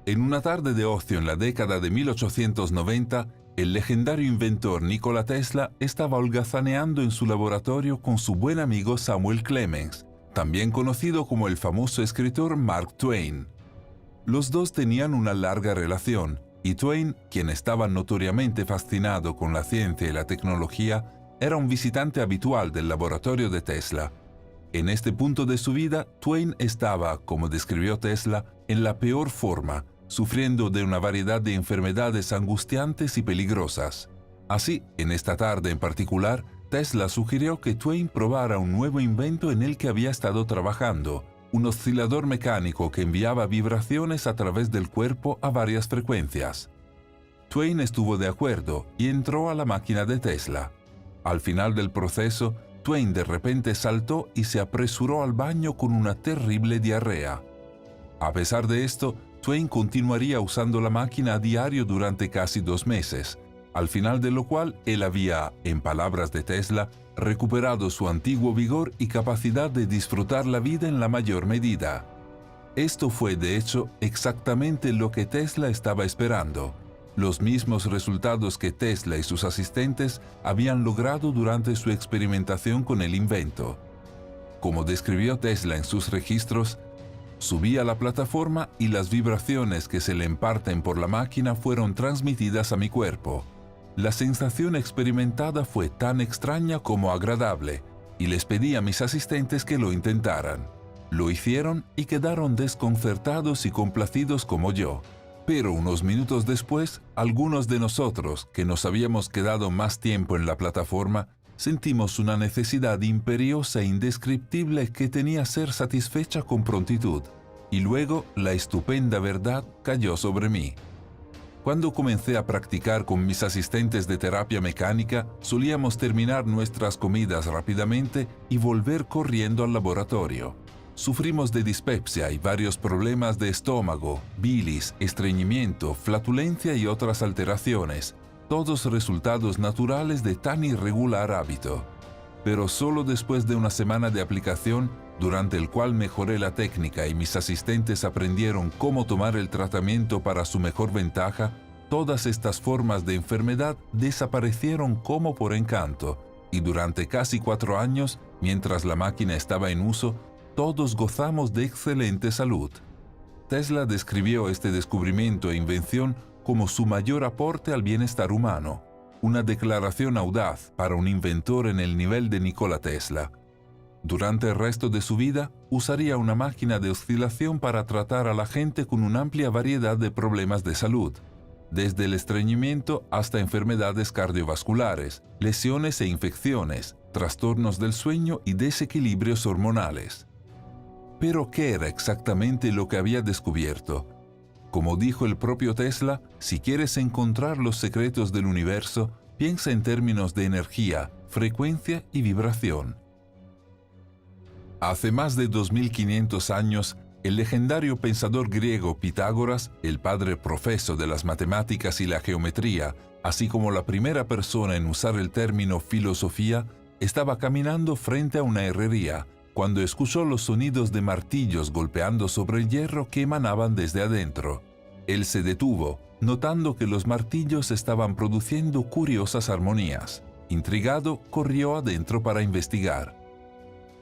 En una tarde de ocio en la década de 1890, el legendario inventor Nikola Tesla estaba holgazaneando en su laboratorio con su buen amigo Samuel Clemens, también conocido como el famoso escritor Mark Twain. Los dos tenían una larga relación, y Twain, quien estaba notoriamente fascinado con la ciencia y la tecnología, era un visitante habitual del laboratorio de Tesla. En este punto de su vida, Twain estaba, como describió Tesla, en la peor forma, sufriendo de una variedad de enfermedades angustiantes y peligrosas. Así, en esta tarde en particular, Tesla sugirió que Twain probara un nuevo invento en el que había estado trabajando, un oscilador mecánico que enviaba vibraciones a través del cuerpo a varias frecuencias. Twain estuvo de acuerdo y entró a la máquina de Tesla. Al final del proceso, Twain de repente saltó y se apresuró al baño con una terrible diarrea. A pesar de esto, Twain continuaría usando la máquina a diario durante casi 2 meses, al final de lo cual él había, en palabras de Tesla, recuperado su antiguo vigor y capacidad de disfrutar la vida en la mayor medida. Esto fue, de hecho, exactamente lo que Tesla estaba esperando, los mismos resultados que Tesla y sus asistentes habían logrado durante su experimentación con el invento. Como describió Tesla en sus registros, subí a la plataforma y las vibraciones que se le imparten por la máquina fueron transmitidas a mi cuerpo. La sensación experimentada fue tan extraña como agradable, y les pedí a mis asistentes que lo intentaran. Lo hicieron y quedaron desconcertados y complacidos como yo. Pero unos minutos después, algunos de nosotros, que nos habíamos quedado más tiempo en la plataforma, sentimos una necesidad imperiosa e indescriptible que tenía ser satisfecha con prontitud, y luego la estupenda verdad cayó sobre mí. Cuando comencé a practicar con mis asistentes de terapia mecánica, solíamos terminar nuestras comidas rápidamente y volver corriendo al laboratorio. Sufrimos de dispepsia y varios problemas de estómago, bilis, estreñimiento, flatulencia y otras alteraciones, todos resultados naturales de tan irregular hábito. Pero solo después de una semana de aplicación, durante el cual mejoré la técnica y mis asistentes aprendieron cómo tomar el tratamiento para su mejor ventaja, todas estas formas de enfermedad desaparecieron como por encanto, y durante casi 4 años, mientras la máquina estaba en uso, todos gozamos de excelente salud. Tesla describió este descubrimiento e invención como su mayor aporte al bienestar humano, una declaración audaz para un inventor en el nivel de Nikola Tesla. Durante el resto de su vida, usaría una máquina de oscilación para tratar a la gente con una amplia variedad de problemas de salud, desde el estreñimiento hasta enfermedades cardiovasculares, lesiones e infecciones, trastornos del sueño y desequilibrios hormonales. Pero, ¿qué era exactamente lo que había descubierto? Como dijo el propio Tesla, si quieres encontrar los secretos del universo, piensa en términos de energía, frecuencia y vibración. Hace más de 2500 años, el legendario pensador griego Pitágoras, el padre profeso de las matemáticas y la geometría, así como la primera persona en usar el término filosofía, estaba caminando frente a una herrería, cuando escuchó los sonidos de martillos golpeando sobre el hierro que emanaban desde adentro. Él se detuvo, notando que los martillos estaban produciendo curiosas armonías. Intrigado, corrió adentro para investigar.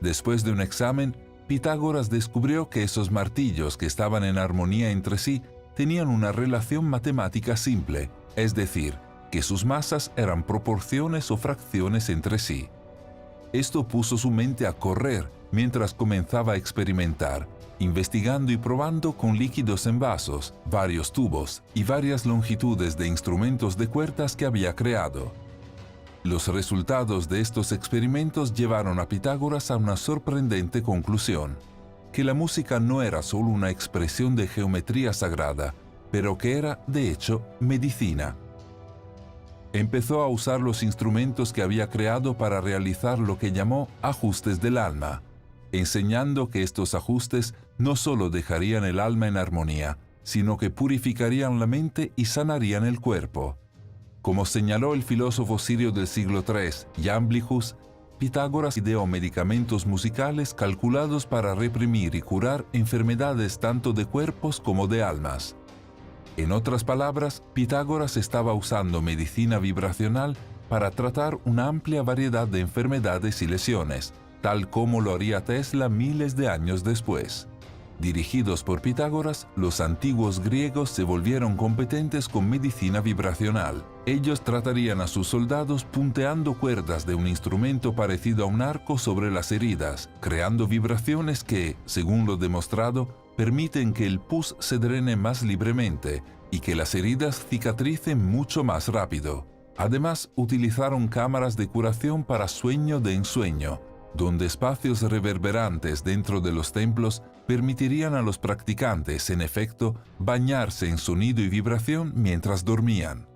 Después de un examen, Pitágoras descubrió que esos martillos que estaban en armonía entre sí tenían una relación matemática simple, es decir, que sus masas eran proporciones o fracciones entre sí. Esto puso su mente a correr mientras comenzaba a experimentar, investigando y probando con líquidos en vasos, varios tubos y varias longitudes de instrumentos de cuerdas que había creado. Los resultados de estos experimentos llevaron a Pitágoras a una sorprendente conclusión: que la música no era solo una expresión de geometría sagrada, pero que era, de hecho, medicina. Empezó a usar los instrumentos que había creado para realizar lo que llamó ajustes del alma, enseñando que estos ajustes no solo dejarían el alma en armonía, sino que purificarían la mente y sanarían el cuerpo. Como señaló el filósofo sirio del siglo III, Iamblichus, Pitágoras ideó medicamentos musicales calculados para reprimir y curar enfermedades tanto de cuerpos como de almas. En otras palabras, Pitágoras estaba usando medicina vibracional para tratar una amplia variedad de enfermedades y lesiones, tal como lo haría Tesla miles de años después. Dirigidos por Pitágoras, los antiguos griegos se volvieron competentes con medicina vibracional. Ellos tratarían a sus soldados punteando cuerdas de un instrumento parecido a un arco sobre las heridas, creando vibraciones que, según lo demostrado, permiten que el pus se drene más libremente y que las heridas cicatricen mucho más rápido. Además, utilizaron cámaras de curación para sueño de ensueño, donde espacios reverberantes dentro de los templos permitirían a los practicantes, en efecto, bañarse en sonido y vibración mientras dormían.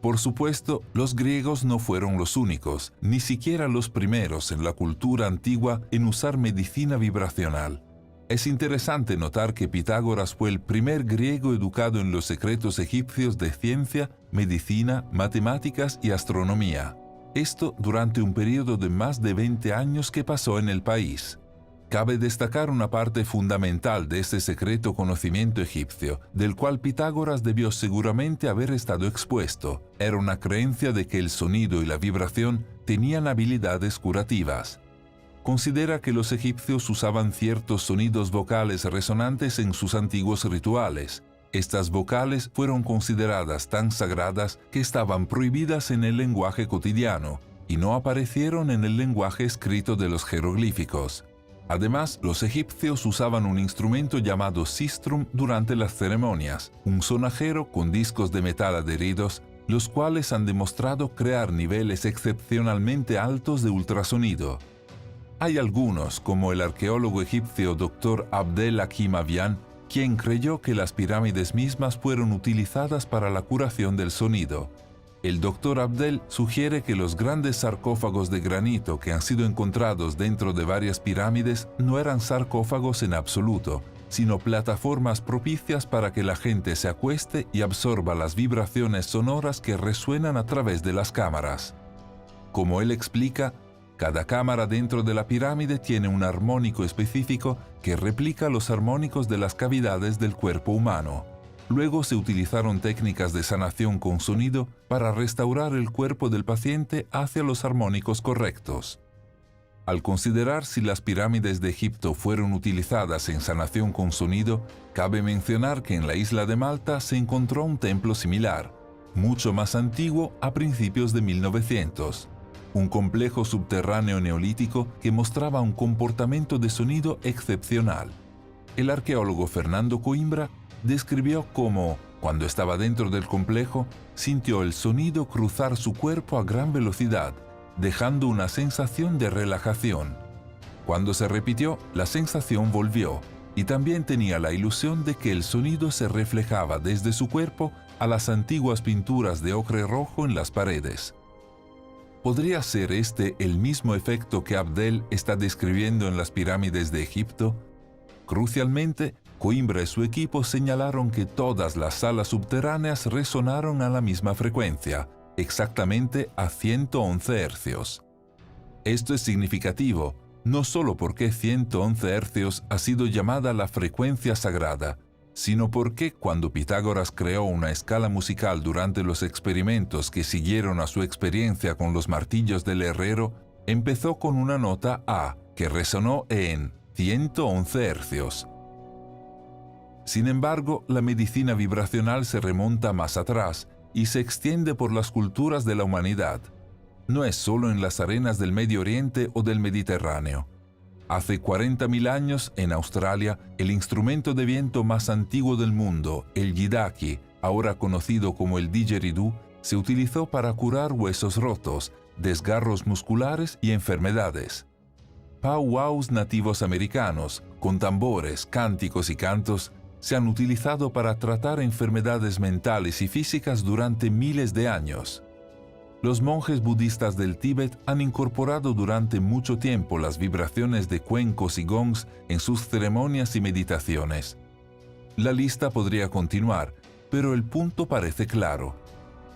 Por supuesto, los griegos no fueron los únicos, ni siquiera los primeros en la cultura antigua en usar medicina vibracional. Es interesante notar que Pitágoras fue el primer griego educado en los secretos egipcios de ciencia, medicina, matemáticas y astronomía. Esto durante un periodo de más de 20 años que pasó en el país. Cabe destacar una parte fundamental de este secreto conocimiento egipcio, del cual Pitágoras debió seguramente haber estado expuesto. Era una creencia de que el sonido y la vibración tenían habilidades curativas. Considera que los egipcios usaban ciertos sonidos vocales resonantes en sus antiguos rituales. Estas vocales fueron consideradas tan sagradas que estaban prohibidas en el lenguaje cotidiano y no aparecieron en el lenguaje escrito de los jeroglíficos. Además, los egipcios usaban un instrumento llamado sistrum durante las ceremonias, un sonajero con discos de metal adheridos, los cuales han demostrado crear niveles excepcionalmente altos de ultrasonido. Hay algunos, como el arqueólogo egipcio Dr. Abdel Hakim Avian, quien creyó que las pirámides mismas fueron utilizadas para la curación del sonido. El Dr. Abdel sugiere que los grandes sarcófagos de granito que han sido encontrados dentro de varias pirámides no eran sarcófagos en absoluto, sino plataformas propicias para que la gente se acueste y absorba las vibraciones sonoras que resuenan a través de las cámaras. Como él explica, cada cámara dentro de la pirámide tiene un armónico específico que replica los armónicos de las cavidades del cuerpo humano. Luego se utilizaron técnicas de sanación con sonido para restaurar el cuerpo del paciente hacia los armónicos correctos. Al considerar si las pirámides de Egipto fueron utilizadas en sanación con sonido, cabe mencionar que en la isla de Malta se encontró un templo similar, mucho más antiguo a principios de 1900. Un complejo subterráneo neolítico que mostraba un comportamiento de sonido excepcional. El arqueólogo Fernando Coimbra describió cómo, cuando estaba dentro del complejo, sintió el sonido cruzar su cuerpo a gran velocidad, dejando una sensación de relajación. Cuando se repitió, la sensación volvió, y también tenía la ilusión de que el sonido se reflejaba desde su cuerpo a las antiguas pinturas de ocre rojo en las paredes. ¿Podría ser este el mismo efecto que Abdel está describiendo en las pirámides de Egipto? Crucialmente, Coimbra y su equipo señalaron que todas las salas subterráneas resonaron a la misma frecuencia, exactamente a 111 hercios. Esto es significativo, no solo porque 111 hercios ha sido llamada la frecuencia sagrada, sino porque cuando Pitágoras creó una escala musical durante los experimentos que siguieron a su experiencia con los martillos del herrero, empezó con una nota A que resonó en 111 hercios. Sin embargo, la medicina vibracional se remonta más atrás y se extiende por las culturas de la humanidad. No es solo en las arenas del Medio Oriente o del Mediterráneo. Hace 40.000 años, en Australia, el instrumento de viento más antiguo del mundo, el yidaki, ahora conocido como el didgeridoo, se utilizó para curar huesos rotos, desgarros musculares y enfermedades. Powwows nativos americanos, con tambores, cánticos y cantos, se han utilizado para tratar enfermedades mentales y físicas durante miles de años. Los monjes budistas del Tíbet han incorporado durante mucho tiempo las vibraciones de cuencos y gongs en sus ceremonias y meditaciones. La lista podría continuar, pero el punto parece claro.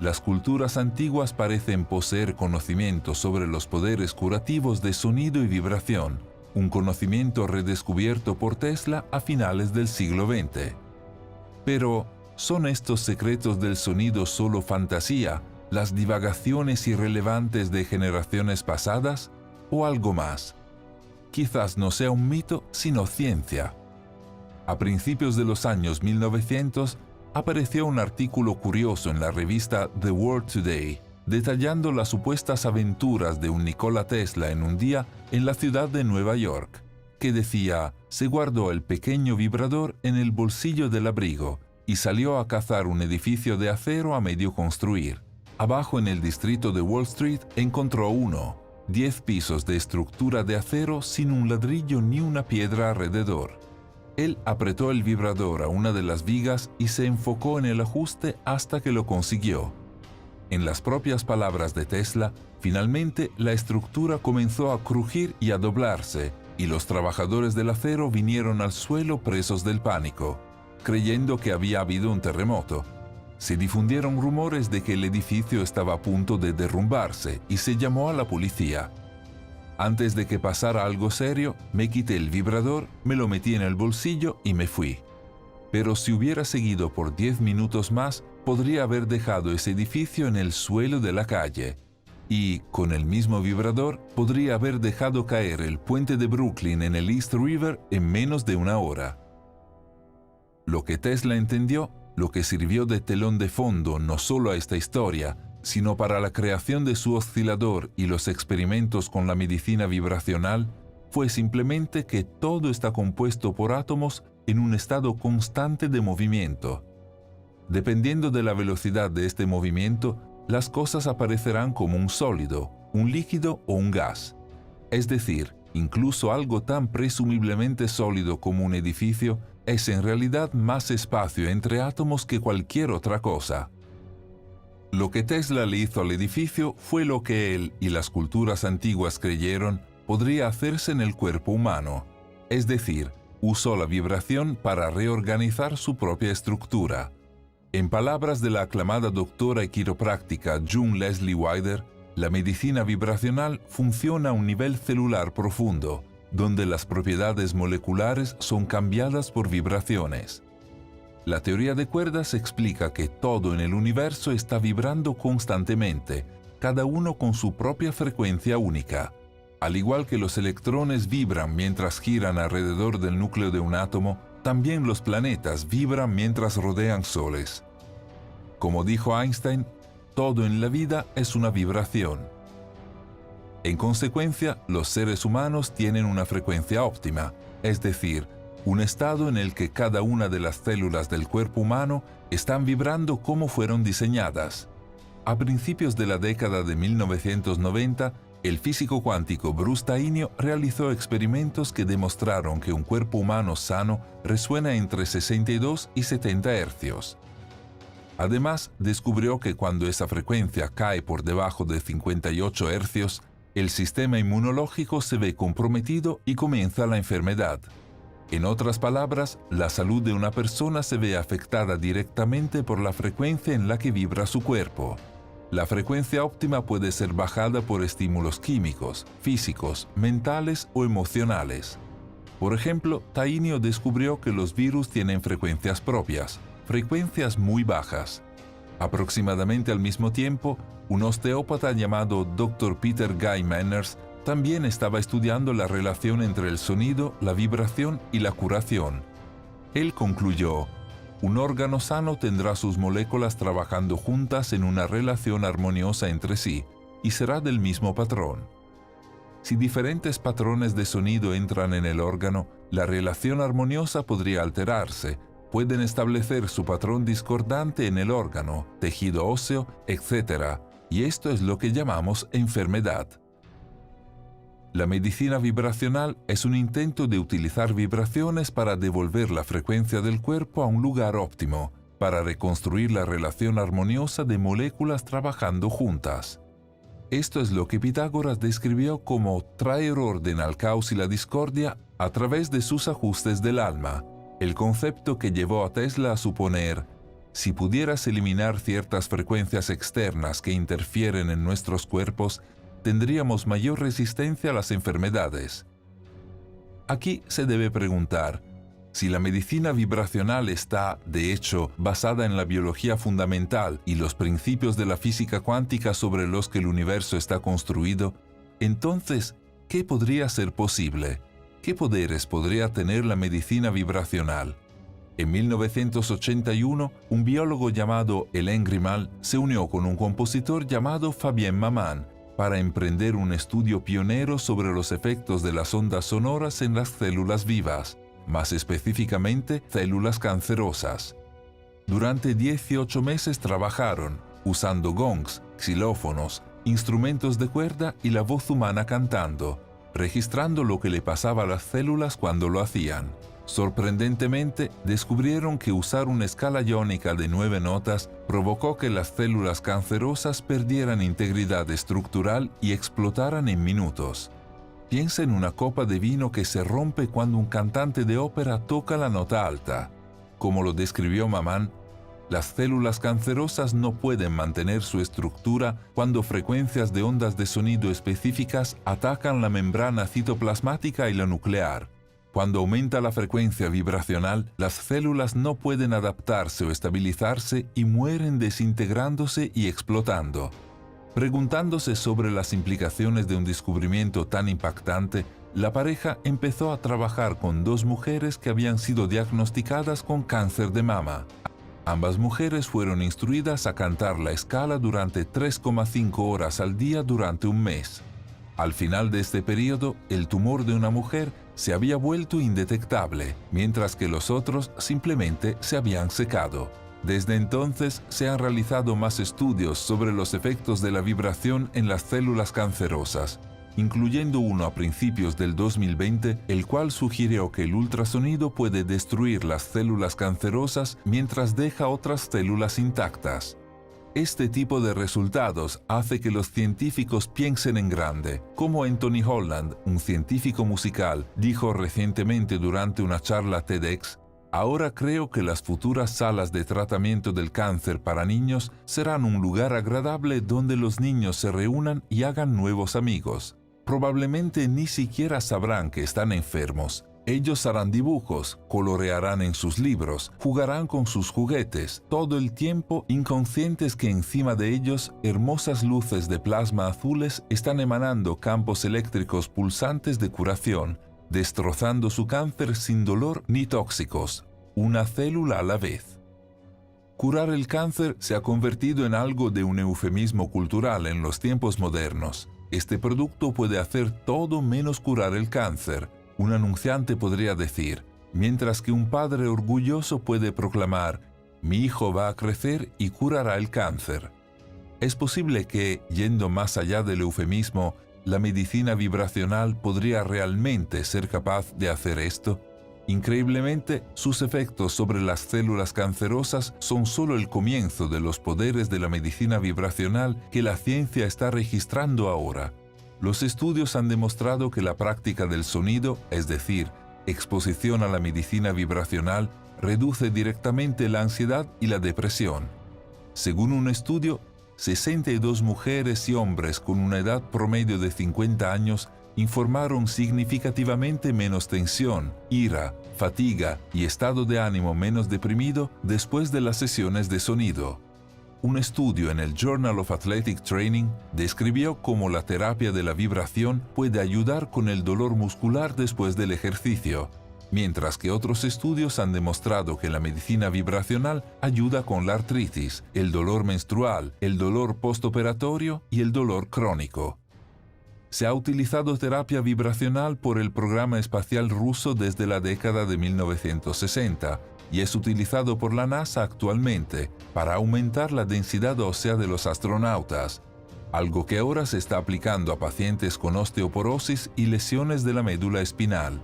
Las culturas antiguas parecen poseer conocimiento sobre los poderes curativos de sonido y vibración, un conocimiento redescubierto por Tesla a finales del siglo XX. Pero, ¿Son estos secretos del sonido solo fantasía, las divagaciones irrelevantes de generaciones pasadas, o algo más? Quizás no sea un mito, sino ciencia. A principios de los años 1900, apareció un artículo curioso en la revista The World Today, detallando las supuestas aventuras de un Nikola Tesla en un día en la ciudad de Nueva York, que decía: se guardó el pequeño vibrador en el bolsillo del abrigo y salió a cazar un edificio de acero a medio construir. Abajo en el distrito de Wall Street encontró 10 pisos de estructura de acero sin un ladrillo ni una piedra alrededor. Él apretó el vibrador a una de las vigas y se enfocó en el ajuste hasta que lo consiguió. En las propias palabras de Tesla, finalmente la estructura comenzó a crujir y a doblarse, y los trabajadores del acero vinieron al suelo presos del pánico, creyendo que había habido un terremoto. Se difundieron rumores de que el edificio estaba a punto de derrumbarse y se llamó a la policía. Antes de que pasara algo serio, me quité el vibrador, me lo metí en el bolsillo y me fui. Pero si hubiera seguido por 10 minutos más, podría haber dejado ese edificio en el suelo de la calle. Y, con el mismo vibrador, podría haber dejado caer el puente de Brooklyn en el East River en menos de una hora. Lo que Tesla entendió, lo que sirvió de telón de fondo no solo a esta historia, sino para la creación de su oscilador y los experimentos con la medicina vibracional, fue simplemente que todo está compuesto por átomos en un estado constante de movimiento. Dependiendo de la velocidad de este movimiento, las cosas aparecerán como un sólido, un líquido o un gas. Es decir, incluso algo tan presumiblemente sólido como un edificio es en realidad más espacio entre átomos que cualquier otra cosa. Lo que Tesla le hizo al edificio fue lo que él y las culturas antiguas creyeron podría hacerse en el cuerpo humano, es decir, usó la vibración para reorganizar su propia estructura. En palabras de la aclamada doctora y quiropráctica June Leslie Wider, la medicina vibracional funciona a un nivel celular profundo, donde las propiedades moleculares son cambiadas por vibraciones. La teoría de cuerdas explica que todo en el universo está vibrando constantemente, cada uno con su propia frecuencia única. Al igual que los electrones vibran mientras giran alrededor del núcleo de un átomo, también los planetas vibran mientras rodean soles. Como dijo Einstein, todo en la vida es una vibración. En consecuencia, los seres humanos tienen una frecuencia óptima, es decir, un estado en el que cada una de las células del cuerpo humano están vibrando como fueron diseñadas. A principios de la década de 1990, el físico cuántico Bruce Tainio realizó experimentos que demostraron que un cuerpo humano sano resuena entre 62 y 70 hercios. Además, descubrió que cuando esa frecuencia cae por debajo de 58 hercios, el sistema inmunológico se ve comprometido y comienza la enfermedad. En otras palabras, la salud de una persona se ve afectada directamente por la frecuencia en la que vibra su cuerpo. La frecuencia óptima puede ser bajada por estímulos químicos, físicos, mentales o emocionales. Por ejemplo, Tainio descubrió que los virus tienen frecuencias propias, frecuencias muy bajas. Aproximadamente al mismo tiempo, un osteópata llamado Dr. Peter Guy Manners también estaba estudiando la relación entre el sonido, la vibración y la curación. Él concluyó: un órgano sano tendrá sus moléculas trabajando juntas en una relación armoniosa entre sí, y será del mismo patrón. Si diferentes patrones de sonido entran en el órgano, la relación armoniosa podría alterarse, pueden establecer su patrón discordante en el órgano, tejido óseo, etc., y esto es lo que llamamos enfermedad. La medicina vibracional es un intento de utilizar vibraciones para devolver la frecuencia del cuerpo a un lugar óptimo, para reconstruir la relación armoniosa de moléculas trabajando juntas. Esto es lo que Pitágoras describió como traer orden al caos y la discordia a través de sus ajustes del alma, el concepto que llevó a Tesla a suponer: si pudieras eliminar ciertas frecuencias externas que interfieren en nuestros cuerpos, tendríamos mayor resistencia a las enfermedades. Aquí se debe preguntar: Si la medicina vibracional está, de hecho, basada en la biología fundamental y los principios de la física cuántica sobre los que el universo está construido, entonces, ¿qué podría ser posible? ¿Qué poderes podría tener la medicina vibracional? En 1981, un biólogo llamado Hélène Grimal se unió con un compositor llamado Fabien Maman para emprender un estudio pionero sobre los efectos de las ondas sonoras en las células vivas, más específicamente células cancerosas. Durante 18 meses trabajaron, usando gongs, xilófonos, instrumentos de cuerda y la voz humana cantando, registrando lo que le pasaba a las células cuando lo hacían. Sorprendentemente, descubrieron que usar una escala iónica de 9 notas provocó que las células cancerosas perdieran integridad estructural y explotaran en minutos. Piensa en una copa de vino que se rompe cuando un cantante de ópera toca la nota alta. Como lo describió Maman, las células cancerosas no pueden mantener su estructura cuando frecuencias de ondas de sonido específicas atacan la membrana citoplasmática y la nuclear. Cuando aumenta la frecuencia vibracional, las células no pueden adaptarse o estabilizarse y mueren desintegrándose y explotando. Preguntándose sobre las implicaciones de un descubrimiento tan impactante, la pareja empezó a trabajar con 2 mujeres que habían sido diagnosticadas con cáncer de mama. Ambas mujeres fueron instruidas a cantar la escala durante 3,5 horas al día durante un mes. Al final de este periodo, el tumor de una mujer se había vuelto indetectable, mientras que los otros simplemente se habían secado. Desde entonces se han realizado más estudios sobre los efectos de la vibración en las células cancerosas, incluyendo uno a principios del 2020, el cual sugirió que el ultrasonido puede destruir las células cancerosas mientras deja otras células intactas. Este tipo de resultados hace que los científicos piensen en grande, como Anthony Holland, un científico musical, dijo recientemente durante una charla TEDx: "Ahora creo que las futuras salas de tratamiento del cáncer para niños serán un lugar agradable donde los niños se reúnan y hagan nuevos amigos. Probablemente ni siquiera sabrán que están enfermos. Ellos harán dibujos, colorearán en sus libros, jugarán con sus juguetes, todo el tiempo inconscientes que encima de ellos hermosas luces de plasma azules están emanando campos eléctricos pulsantes de curación, destrozando su cáncer sin dolor ni tóxicos, una célula a la vez". Curar el cáncer se ha convertido en algo de un eufemismo cultural en los tiempos modernos. Este producto puede hacer todo menos curar el cáncer, un anunciante podría decir, mientras que un padre orgulloso puede proclamar: "Mi hijo va a crecer y curará el cáncer". Es posible que, yendo más allá del eufemismo, la medicina vibracional podría realmente ser capaz de hacer esto. Increíblemente, sus efectos sobre las células cancerosas son solo el comienzo de los poderes de la medicina vibracional que la ciencia está registrando ahora. Los estudios han demostrado que la práctica del sonido, es decir, exposición a la medicina vibracional, reduce directamente la ansiedad y la depresión. Según un estudio, 62 mujeres y hombres con una edad promedio de 50 años informaron significativamente menos tensión, ira, fatiga y estado de ánimo menos deprimido después de las sesiones de sonido. Un estudio en el Journal of Athletic Training describió cómo la terapia de la vibración puede ayudar con el dolor muscular después del ejercicio, mientras que otros estudios han demostrado que la medicina vibracional ayuda con la artritis, el dolor menstrual, el dolor postoperatorio y el dolor crónico. Se ha utilizado terapia vibracional por el programa espacial ruso desde la década de 1960 y es utilizado por la NASA actualmente para aumentar la densidad ósea de los astronautas, algo que ahora se está aplicando a pacientes con osteoporosis y lesiones de la médula espinal.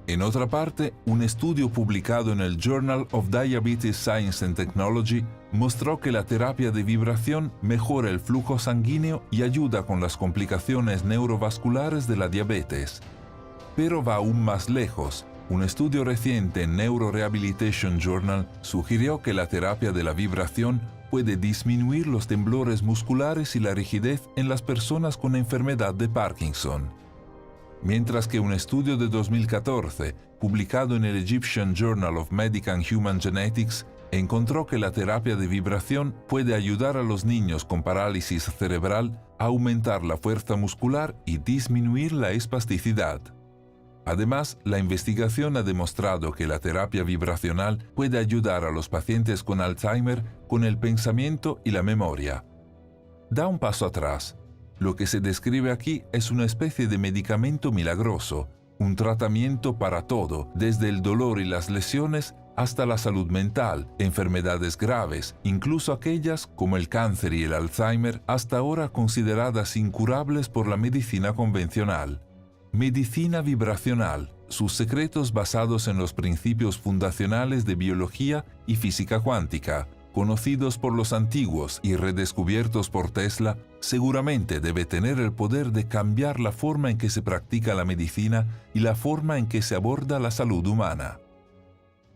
En otra parte, un estudio publicado en el Journal of Diabetes Science and Technology mostró que la terapia de vibración mejora el flujo sanguíneo y ayuda con las complicaciones neurovasculares de la diabetes. Pero va aún más lejos. Un estudio reciente en Neurorehabilitation Journal sugirió que la terapia de la vibración puede disminuir los temblores musculares y la rigidez en las personas con enfermedad de Parkinson. mientras que un estudio de 2014, publicado en el Egyptian Journal of Medical and Human Genetics, encontró que la terapia de vibración puede ayudar a los niños con parálisis cerebral a aumentar la fuerza muscular y disminuir la espasticidad. Además, la investigación ha demostrado que la terapia vibracional puede ayudar a los pacientes con Alzheimer con el pensamiento y la memoria. Da un paso atrás. Lo que se describe aquí es una especie de medicamento milagroso, un tratamiento para todo, desde el dolor y las lesiones hasta la salud mental, enfermedades graves, incluso aquellas como el cáncer y el Alzheimer, hasta ahora consideradas incurables por la medicina convencional. Medicina vibracional, sus secretos basados en los principios fundacionales de biología y física cuántica, conocidos por los antiguos y redescubiertos por Tesla, seguramente debe tener el poder de cambiar la forma en que se practica la medicina y la forma en que se aborda la salud humana.